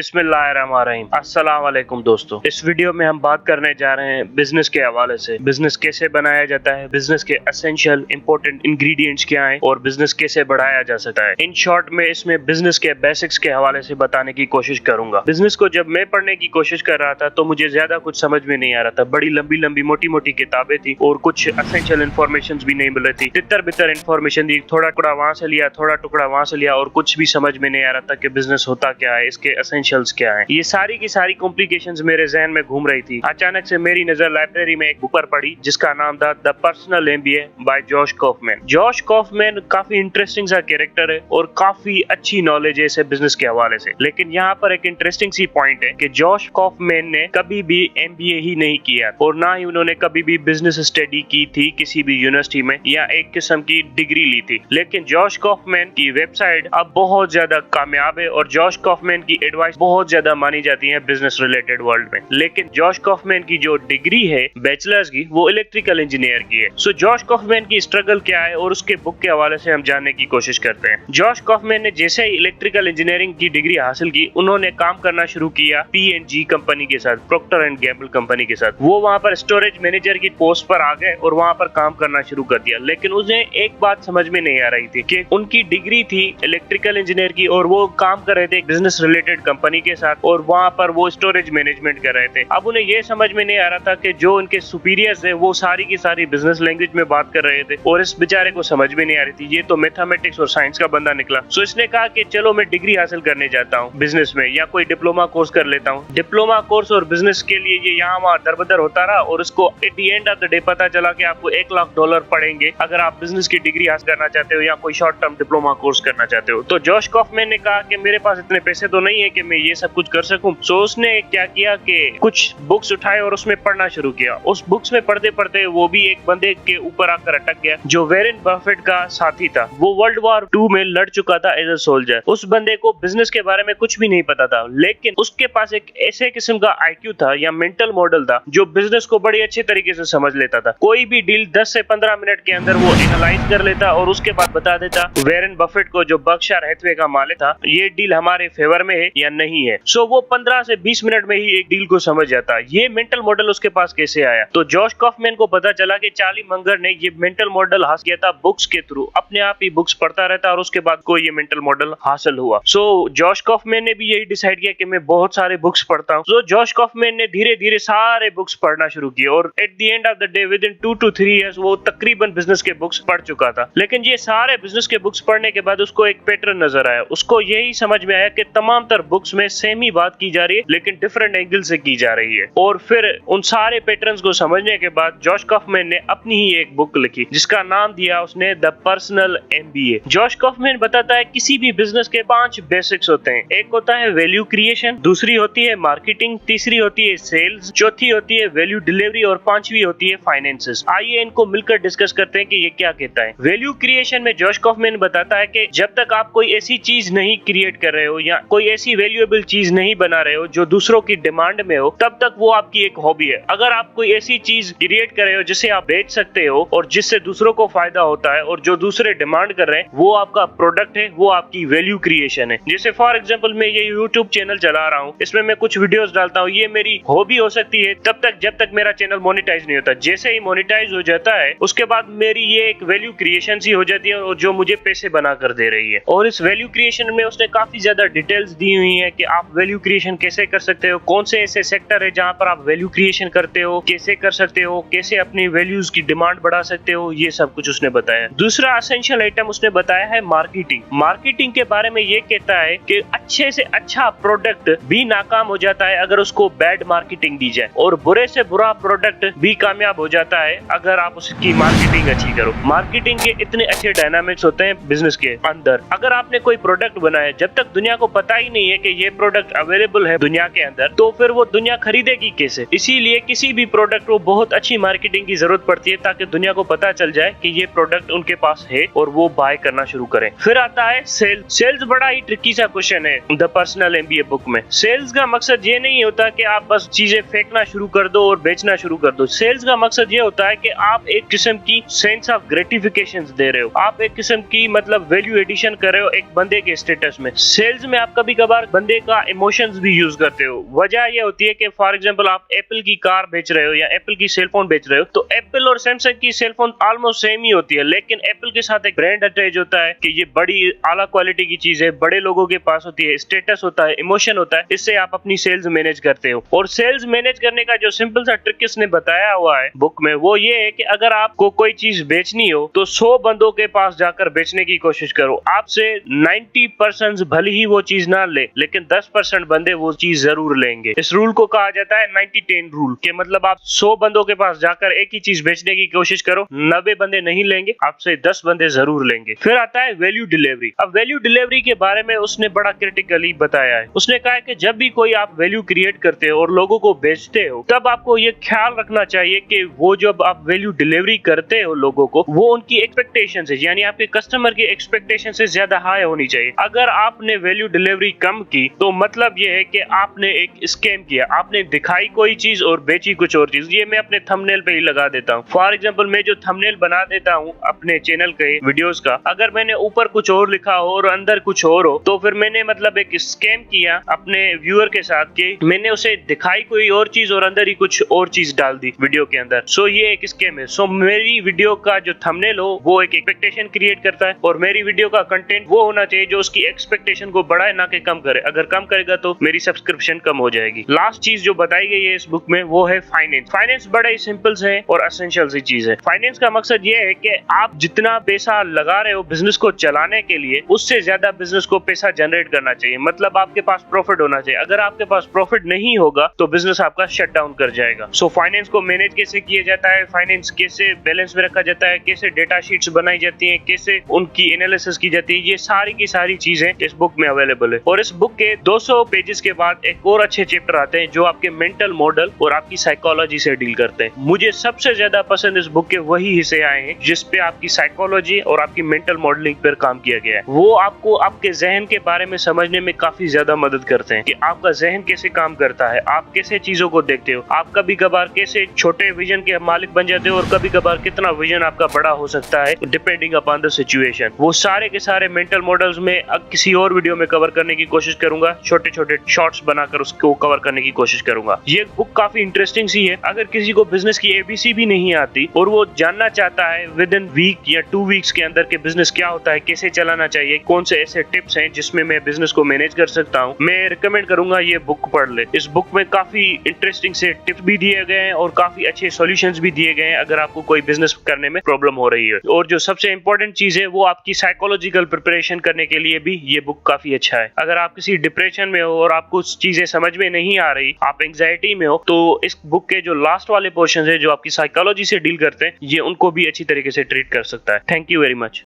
बिस्मिल्लाहिर्रहमानिर्रहीम। अस्सलाम वालेकुम दोस्तों, इस वीडियो में हम बात करने जा रहे हैं बिजनेस के हवाले से। बिजनेस कैसे बनाया जाता है, बिजनेस के एसेंशियल इंपॉर्टेंट इंग्रेडिएंट्स क्या हैं और बिजनेस कैसे बढ़ाया जा सकता है। इन शॉर्ट में इसमें बिजनेस के बेसिक्स के हवाले से बताने की कोशिश करूंगा। बिजनेस को जब मैं पढ़ने की कोशिश कर रहा था तो मुझे ज्यादा कुछ समझ में नहीं आ रहा था। बड़ी लंबी लंबी मोटी मोटी किताबें थी और कुछ एसेंशियल इन्फॉर्मेशन भी नहीं मिल रही थी। तितर बितर इन्फॉर्मेशन दी, थोड़ा टुकड़ा वहां से लिया, थोड़ा टुकड़ा वहां से लिया और कुछ भी समझ में नहीं आ रहा था कि बिजनेस होता क्या है, इसके एसेंशियल्स क्या है। ये सारी की सारी कॉम्प्लिकेशंस मेरे जहन में घूम रही थी। अचानक से मेरी नजर लाइब्रेरी में एक बुक पर पड़ी जिसका नाम था the personal MBA by Josh Kaufman. Josh Kaufman काफी इंटरेस्टिंग सा कैरेक्टर है और काफी अच्छी नॉलेज है इसे बिजनेस के हवाले से। लेकिन यहाँ पर एक इंटरेस्टिंग सी पॉइंट है कि जॉश कॉफमैन ने कभी भी एमबीए ही नहीं किया और ना ही उन्होंने कभी भी बिजनेस स्टडी की थी किसी भी यूनिवर्सिटी में या एक किस्म की डिग्री ली थी। लेकिन जॉश कॉफमैन की वेबसाइट अब बहुत ज्यादा कामयाब है और जॉश कॉफमैन की एडवाइस बहुत ज्यादा मानी जाती है बिजनेस रिलेटेड वर्ल्ड में। लेकिन जॉश कॉफमैन की जो डिग्री है बैचलर्स की, वो इलेक्ट्रिकल इंजीनियर की है। सो जॉश कॉफमैन की स्ट्रगल क्या है और उसके बुक के हवाले से हम जानने की कोशिश करते हैं। जॉश कॉफमैन ने जैसे ही इलेक्ट्रिकल इंजीनियरिंग की डिग्री हासिल की, उन्होंने काम करना शुरू किया P&G कंपनी के साथ, प्रोक्टर एंड गैम्बल कंपनी के साथ। वो वहां पर स्टोरेज मैनेजर की पोस्ट पर आ गए और वहां पर काम करना शुरू कर दिया। लेकिन उन्हें एक बात समझ में नहीं आ रही थी कि उनकी डिग्री थी इलेक्ट्रिकल इंजीनियर की और वो काम कर रहे थे बिजनेस रिलेटेड कंपनी के साथ और वहां पर वो स्टोरेज मैनेजमेंट कर रहे थे। अब उन्हें ये समझ में नहीं आ रहा था कि जो उनके सुपीरियर्स है वो सारी की सारी बिजनेस लैंग्वेज में बात कर रहे थे और इस बेचारे को समझ में नहीं आ रही थी। ये तो मैथमेटिक्स और साइंस का बंदा निकला। सो इसने कहा कि चलो मैं डिग्री हासिल करने जाता हूँ बिजनेस में या कोई डिप्लोमा कोर्स कर लेता हूँ। डिप्लोमा कोर्स और बिजनेस के लिए ये यहाँ वहाँ दरबदर होता रहा और उसको at the end of the day पता चला कि आपको $1 लाख पड़ेंगे अगर आप बिजनेस की डिग्री हासिल करना चाहते हो या कोई शॉर्ट टर्म डिप्लोमा कोर्स करना चाहते हो। तो जॉश कॉफमैन ने कहा कि मेरे पास इतने पैसे तो नहीं है कि मैं ये सब कुछ कर सकूं। सो उसने क्या किया कि कुछ बुक्स उठाए और उसमें पढ़ना शुरू किया। उस बुक्स में पढ़ते पढ़ते वो भी एक बंदे के ऊपर आकर अटक गया जो वॉरेन बफेट का साथी था। वो वर्ल्ड वॉर 2 में लड़ चुका था एज अ सोल्जर। उस बंदे को बिजनेस के बारे में कुछ भी नहीं पता था, लेकिन उसके पास एक ऐसे किस्म का IQ था या मेंटल मॉडल था जो बिजनेस को बड़ी अच्छे तरीके से समझ लेता था। कोई भी डील 10 से 15 मिनट के अंदर वो एनालाइज कर लेता और उसके बाद बता देता वॉरेन बफेट को, जो बर्कशायर हैथवे का मालिक था, ये डील हमारे फेवर में है या नहीं है। सो वो 15 से 20 मिनट में ही एक डील को समझ जाता। ये मेंटल मॉडल उसके पास कैसे आया? तो जॉश कॉफमैन को पता चला कि चार्ली मंगर ने ये मेंटल मॉडल हासिल किया था बुक्स के थ्रू। अपने आप ही बुक्स पढ़ता रहता और उसके बाद कोई ये मेंटल मॉडल हासिल हुआ। सो जॉश कॉफमैन ने भी यही डिसाइड किया कि मैं बहुत सारे बुक्स पढ़ता हूँ। सो जॉश कॉफमैन ने धीरे धीरे सारे बुक्स पढ़ना शुरू किए और at the end of the day with in 2 to 3 years वो तकरीबन बिजनेस के बुक्स पढ़ चुका था। लेकिन ये सारे बिजनेस के बुक्स पढ़ने के बाद उसको एक पैटर्न नजर आया। उसको यही समझ में आया कि तमाम तर बुक्स में सेम ही बात की जा रही है लेकिन डिफरेंट एंगल से की जा रही है। और फिर उन सारे पैटर्न्स को समझने के बाद जॉश कॉफमैन ने अपनी ही एक बुक लिखी जिसका नाम दिया उसने the personal MBA. Josh Kauffman बताता है किसी भी बिजनेस के 5 बेसिक्स होते हैं। एक होता है वैल्यू क्रिएशन, दूसरी होती है मार्केटिंग, तीसरी होती है सेल्स, चौथी होती है वैल्यू डिलीवरी और पांचवी होती है फाइनेंसेस। आइए इनको मिलकर डिस्कस करते हैं कि ये क्या कहता है। वैल्यू क्रिएशन में जॉश कॉफमैन बताता है कि जब तक आप कोई ऐसी चीज नहीं क्रिएट कर रहे हो या कोई ऐसी वैल्यूएबल चीज नहीं बना रहे हो जो दूसरों की डिमांड में हो, तब तक वो आपकी एक हॉबी है। अगर आप कोई ऐसी चीज क्रिएट कर रहे हो जिसे आप बेच सकते हो और जिससे दूसरों को फायदा होता है और जो दूसरे डिमांड कर रहे हैं, वो आपका प्रोडक्ट है, वो आपकी वैल्यू क्रिएशन है। जैसे फॉर एग्जांपल मैं ये यूट्यूब चैनल चला रहा हूँ, इसमें मैं कुछ वीडियोस डालता हूँ, ये मेरी हॉबी हो सकती है तब तक जब तक मेरा चैनल मोनेटाइज नहीं होता। जैसे ही मोनेटाइज हो जाता है उसके बाद मेरी ये एक वैल्यू क्रिएशन सी हो जाती है और जो मुझे पैसे बना कर दे रही है। और इस वैल्यू क्रिएशन में उसने काफी ज्यादा डिटेल्स दी हुई है कि आप वैल्यू क्रिएशन कैसे कर सकते हो, कौन से ऐसे सेक्टर है जहां पर आप वैल्यू क्रिएशन करते हो, कैसे कर सकते हो, कैसे अपनी वैल्यूज की डिमांड बढ़ा सकते हो, ये सब कुछ उसने बताया। दूसरा एसेंशियल आइटम उसने बताया है मार्केटिंग। मार्केटिंग के बारे में ये कहता है कि अच्छे से अच्छा प्रोडक्ट भी नाकाम हो जाता है अगर उसको बैड मार्केटिंग दी जाए और बुरे से बुरा प्रोडक्ट भी कामयाब हो जाता है अगर आप उसकी मार्केटिंग अच्छी करो। मार्केटिंग के इतने अच्छे डायनामिक्स होते हैं बिजनेस के अंदर। अगर आपने कोई प्रोडक्ट बनाया, जब तक दुनिया को पता ही नहीं है कि ये प्रोडक्ट अवेलेबल है दुनिया के अंदर, तो फिर वो दुनिया खरीदेगी कैसे? इसीलिए किसी भी प्रोडक्ट को बहुत अच्छी मार्केटिंग की जरूरत पड़ती है ताकि दुनिया को पता चल जाए कि ये प्रोडक्ट उनके पास है और वो बाय करना शुरू करें। फिर आता है सेल्स। सेल्स बड़ा ही ट्रिकी सा क्वेश्चन है द पर्सनल एमबीए बुक में। सेल्स का मकसद ये नहीं होता कि आप बस चीजें फेंकना शुरू कर दो और बेचना शुरू कर दो। सेल्स का मकसद ये होता है कि आप एक किस्म की सेंस ऑफ ग्रेटिफिकेशन दे रहे हो, आप एक किस्म की मतलब वैल्यू एडिशन कर रहे हो एक बंदे के स्टेटस में। सेल्स में आप कभी कभार बंदे बंदे का इमोशंस भी यूज करते हो। वजह ये होती है कि फॉर एग्जांपल आप एप्पल की कार बेच रहे हो या एप्पल की सेलफोन बेच रहे हो, तो एप्पल और सैमसंग की सेलफोन ऑलमोस्ट सेम ही होती है, लेकिन एप्पल के साथ एक ब्रांड अटैच होता है कि ये बड़ी आला क्वालिटी की चीज है, बड़े लोगों के पास होती है, स्टेटस होता है, इमोशन होता है, इससे आप अपनी सेल्स मैनेज करते हो। और सेल्स मैनेज करने का जो सिंपल सा ट्रिक इसने बताया हुआ है बुक में, वो ये है कि अगर आपको कोई चीज बेचनी हो तो 100 बंदों के पास जाकर बेचने की कोशिश करो। आपसे 90% भले ही वो चीज ना ले, लेकिन 10% बंदे वो चीज जरूर लेंगे। इस रूल को कहा जाता है 90-10 रूल, के मतलब आप 100 बंदों के पास जाकर एक ही चीज बेचने की कोशिश करो, 90 बंदे नहीं लेंगे, आपसे 10 बंदे जरूर लेंगे। फिर आता है वैल्यू डिलीवरी। अब वैल्यू डिलीवरी के बारे में उसने बड़ा क्रिटिकली बताया है। उसने कहा है कि जब भी कोई आप वैल्यू क्रिएट करते हो और लोगों को बेचते हो, तब आपको ये ख्याल रखना चाहिए कि वो जब आप वैल्यू डिलीवरी करते हो लोगों को, वो उनकी एक्सपेक्टेशन से, यानी आपके कस्टमर की एक्सपेक्टेशन से ज्यादा हाई होनी चाहिए। अगर आपने वैल्यू डिलीवरी कम की तो मतलब ये है कि आपने एक स्कैम किया, आपने दिखाई कोई चीज और बेची कुछ और चीज। ये मैं अपने थंबनेल पे ही लगा देता हूँ। फॉर एग्जांपल मैं जो थंबनेल बना देता हूँ अपने चैनल के वीडियोस का, अगर मैंने ऊपर कुछ और लिखा हो और अंदर कुछ और हो, तो फिर मैंने मतलब एक स्कैम किया अपने व्यूअर के साथ कि मैंने उसे दिखाई कोई और चीज और अंदर ही कुछ और चीज डाल दी वीडियो के अंदर। सो ये एक स्कैम है। सो मेरी वीडियो का जो थंबनेल हो वो एक एक्सपेक्टेशन क्रिएट करता है, और मेरी वीडियो का कंटेंट वो होना चाहिए जो उसकी एक्सपेक्टेशन को बढ़ाए, ना कि कम करे। अगर कम करेगा तो मेरी सब्सक्रिप्शन कम हो जाएगी। लास्ट चीज जो बताई गई है इस बुक में वो है फाइनेंस। फाइनेंस बड़ा ही सिंपल है और एसेंशियल सी चीज है। फाइनेंस का मकसद ये है कि आप जितना पैसा लगा रहे हो बिजनेस को चलाने के लिए, उससे ज्यादा बिजनेस को पैसा जनरेट करना चाहिए। मतलब आपके पास प्रॉफिट होना चाहिए। अगर आपके पास प्रॉफिट नहीं होगा तो बिजनेस आपका शट डाउन कर जाएगा। सो फाइनेंस को मैनेज कैसे किया जाता है, फाइनेंस कैसे बैलेंस में रखा जाता है, कैसे डेटा शीट्स बनाई जाती हैं, कैसे उनकी एनालिसिस की जाती है, ये सारी की सारी चीजें इस बुक में अवेलेबल है। और इस बुक के 200 पेजेस के बाद एक और अच्छे चैप्टर आते हैं जो आपके मेंटल मॉडल और आपकी साइकोलॉजी से डील करते हैं। मुझे सबसे ज्यादा पसंद इस बुक के वही हिस्से आए हैं जिसपे आपकी साइकोलॉजी और आपकी मेंटल मॉडलिंग पर काम किया गया है। वो आपको आपके जहन के बारे में समझने में काफी ज्यादा मदद करते हैं कि आपका जहन कैसे काम करता है, आप कैसे चीजों को देखते हो, आप कभी कभार कैसे छोटे विजन के मालिक बन जाते हो और कभी कभार कितना विजन आपका बड़ा हो सकता है डिपेंडिंग अपॉन द सिचुएशन। वो सारे के सारे मेंटल मॉडल्स में अब किसी और वीडियो में कवर करने की कोशिश करूंगा, छोटे छोटे शॉर्ट्स बनाकर उसको कवर करने की कोशिश करूंगा। ये बुक काफी इंटरेस्टिंग सी है। अगर किसी को बिजनेस की एबीसी भी नहीं आती और वो जानना चाहता है विद इन वीक या 2 वीक्स के अंदर के बिजनेस क्या होता है, कैसे चलाना चाहिए, कौन से ऐसे टिप्स हैं जिसमें मैं बिजनेस को मैनेज कर सकता हूँ, मैं रिकमेंड करूंगा ये बुक पढ़ ले। इस बुक में काफी इंटरेस्टिंग से टिप्स भी दिए गए हैं और काफी अच्छे सॉल्यूशंस भी दिए गए हैं अगर आपको कोई बिजनेस करने में प्रॉब्लम हो रही है। और जो सबसे इंपॉर्टेंट चीज है वो आपकी साइकोलॉजिकल प्रिपरेशन करने के लिए भी ये बुक काफी अच्छा है। अगर आप किसी डिप्रेशन में हो और आपको चीजें समझ में नहीं आ रही, आप एंजाइटी में हो, तो इस बुक के जो लास्ट वाले पोर्शन है जो आपकी साइकोलॉजी से डील करते हैं, ये उनको भी अच्छी तरीके से ट्रीट कर सकता है। Thank you very much.